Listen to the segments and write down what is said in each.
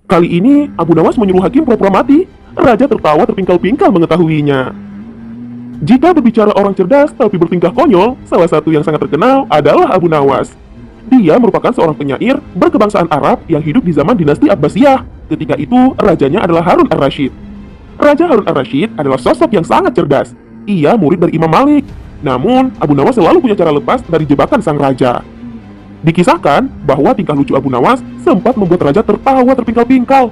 Kali ini, Abu Nawas menyuruh hakim pura-pura mati. Raja tertawa terpingkal-pingkal mengetahuinya. Jika berbicara orang cerdas tapi bertingkah konyol, salah satu yang sangat terkenal adalah Abu Nawas. Dia merupakan seorang penyair berkebangsaan Arab yang hidup di zaman dinasti Abbasiyah. Ketika itu, rajanya adalah Harun ar-Rasyid. Raja Harun ar-Rasyid adalah sosok yang sangat cerdas. Ia murid dari Imam Malik. Namun, Abu Nawas selalu punya cara lepas dari jebakan sang raja. Dikisahkan bahwa tingkah lucu Abu Nawas sempat membuat raja tertawa terpingkal-pingkal.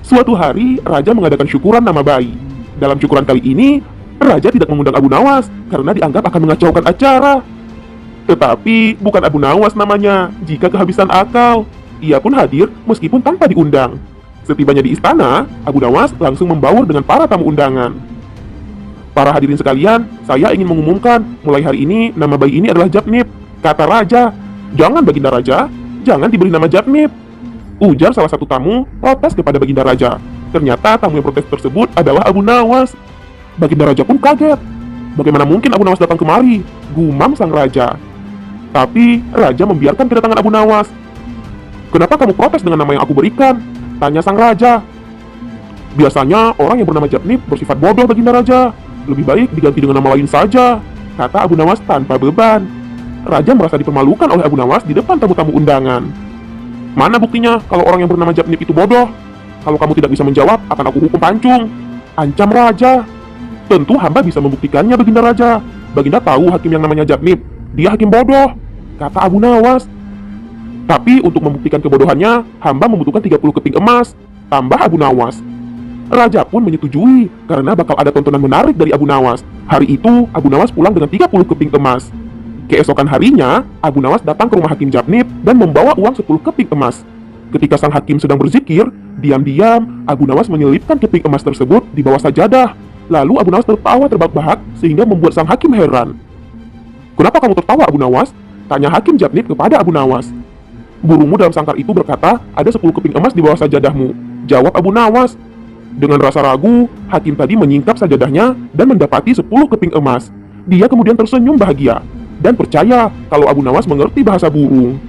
Suatu hari, raja mengadakan syukuran nama bayi. Dalam syukuran kali ini, raja tidak mengundang Abu Nawas karena dianggap akan mengacaukan acara. Tetapi bukan Abu Nawas namanya jika kehabisan akal. Ia pun hadir meskipun tanpa diundang. Setibanya di istana, Abu Nawas langsung membaur dengan para tamu undangan. Para hadirin sekalian, saya ingin mengumumkan mulai hari ini nama bayi ini adalah Jabnib. Kata raja, jangan Baginda Raja, jangan diberi nama Jabnib. Ujar salah satu tamu protes kepada Baginda Raja. Ternyata tamu yang protes tersebut adalah Abu Nawas. Baginda Raja pun kaget. Bagaimana mungkin Abu Nawas datang kemari? Gumam sang raja. Tapi raja membiarkan kedatangan Abu Nawas. Kenapa kamu protes dengan nama yang aku berikan? Tanya sang raja. Biasanya orang yang bernama Jabnib bersifat bodoh, Baginda Raja. Lebih baik diganti dengan nama lain saja, kata Abu Nawas tanpa beban. Raja merasa dipermalukan oleh Abu Nawas di depan tamu-tamu undangan. Mana buktinya kalau orang yang bernama Jabnib itu bodoh? Kalau kamu tidak bisa menjawab, akan aku hukum pancung. Ancam raja. Tentu hamba bisa membuktikannya, Baginda Raja. Baginda tahu hakim yang namanya Jabnib. Dia hakim bodoh, kata Abu Nawas. Tapi untuk membuktikan kebodohannya, hamba membutuhkan 30 keping emas, tambah Abu Nawas. Raja pun menyetujui karena bakal ada tontonan menarik dari Abu Nawas. Hari itu, Abu Nawas pulang dengan 30 keping emas. Keesokan harinya, Abu Nawas datang ke rumah Hakim Jabnib dan membawa uang 10 keping emas. Ketika sang hakim sedang berzikir, diam-diam Abu Nawas menyelipkan keping emas tersebut di bawah sajadah. Lalu Abu Nawas tertawa terbahak-bahak sehingga membuat sang hakim heran. Kenapa kamu tertawa, Abu Nawas? Tanya Hakim Jabnib kepada Abu Nawas. Burungmu dalam sangkar itu berkata, ada 10 keping emas di bawah sajadahmu. Jawab Abu Nawas. Dengan rasa ragu, hakim tadi menyingkap sajadahnya dan mendapati 10 keping emas. Dia kemudian tersenyum bahagia dan percaya kalau Abu Nawas mengerti bahasa burung.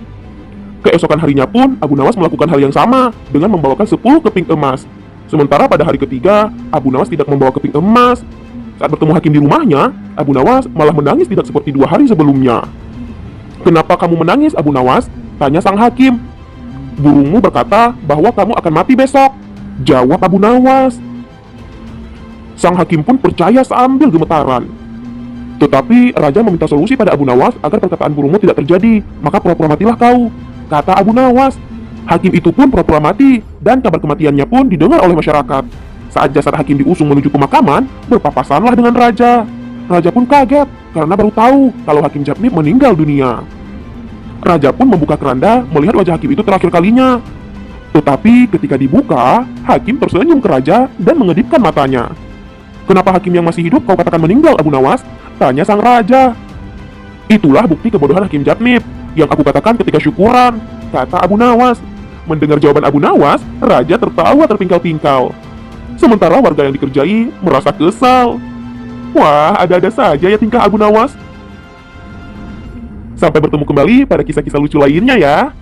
Keesokan harinya pun, Abu Nawas melakukan hal yang sama dengan membawakan 10 keping emas. Sementara pada hari ketiga, Abu Nawas tidak membawa keping emas. Saat bertemu hakim di rumahnya, Abu Nawas malah menangis tidak seperti 2 hari sebelumnya. Kenapa kamu menangis, Abu Nawas? Tanya sang hakim. Burungmu berkata bahwa kamu akan mati besok. Jawab Abu Nawas. Sang hakim pun percaya sambil gemetaran. Tetapi raja meminta solusi pada Abu Nawas agar perkataan burungmu tidak terjadi. Maka pura-pura matilah kau, kata Abu Nawas. Hakim itu pun pura-pura mati dan kabar kematiannya pun didengar oleh masyarakat. Saat jasad hakim diusung menuju pemakaman, berpapasanlah dengan raja. Raja pun kaget karena baru tahu kalau Hakim Jabnib meninggal dunia. Raja pun membuka keranda melihat wajah hakim itu terakhir kalinya. Tetapi ketika dibuka, hakim tersenyum ke raja dan mengedipkan matanya. Kenapa hakim yang masih hidup kau katakan meninggal, Abu Nawas? Tanya sang raja. Itulah bukti kebodohan Hakim Jabnib yang aku katakan ketika syukuran, kata Abu Nawas. Mendengar jawaban Abu Nawas, raja tertawa terpingkal-pingkal. Sementara warga yang dikerjai merasa kesal. Wah, ada-ada saja ya tingkah Abu Nawas. Sampai bertemu kembali pada kisah-kisah lucu lainnya ya.